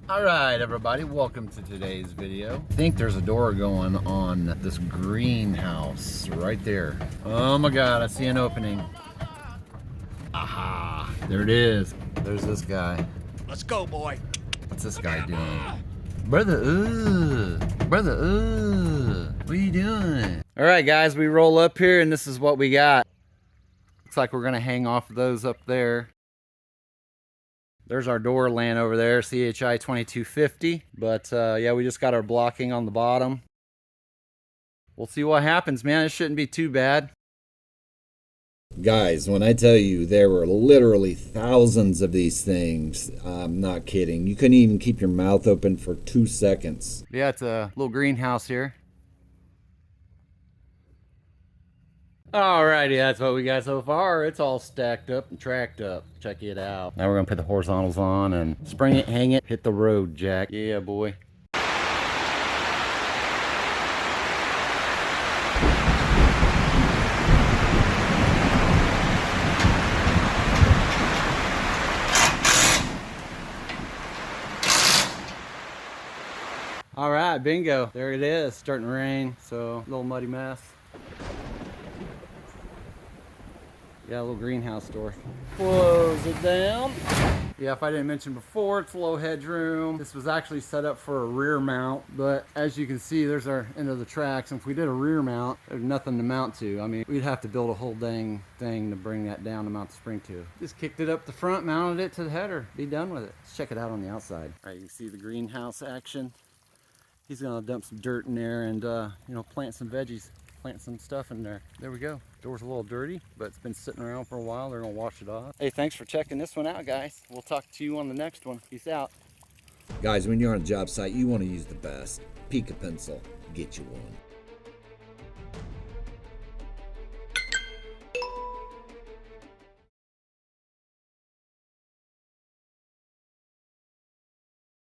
All right, everybody, welcome to today's video. I think there's a door going on this greenhouse right there. Oh my God, I see an opening. Aha, there it is. There's this guy. Let's go, boy. What's this guy doing? Brother, what are you doing? All right, guys, we roll up here and this is what we got. Looks like we're gonna hang off of those up there. There's our door laying over there, CHI 2250. But yeah, we just got our blocking on the bottom. We'll see what happens, man. It shouldn't be too bad. Guys, when I tell you there were literally thousands of these things, I'm not kidding. You couldn't even keep your mouth open for 2 seconds. Yeah, it's a little greenhouse here. Alrighty, that's what we got so far. It's all stacked up and tracked up. Check it out. Now we're gonna put the horizontals on and spring it, hang it, hit the road, Jack. Yeah, boy. All right, bingo. There it is, starting to rain, so a little muddy mess. Yeah, a little greenhouse door. Close it down. Yeah, if I didn't mention before, it's a low hedgeroom. This was actually set up for a rear mount, but as you can see, there's our end of the tracks. And if we did a rear mount, there's nothing to mount to. I mean, we'd have to build a whole dang thing to bring that down to mount the spring to. Just kicked it up the front, mounted it to the header, be done with it. Let's check it out on the outside. All right, you can see the greenhouse action. He's gonna dump some dirt in there and you know, plant some veggies. Plant some stuff in there. There we go. Door's a little dirty, but it's been sitting around for a while. They're gonna wash it off. Hey, thanks for checking this one out, guys. We'll talk to you on the next one. Peace out. Guys, when you're on a job site, you want to use the best. Pick a pencil, get you one.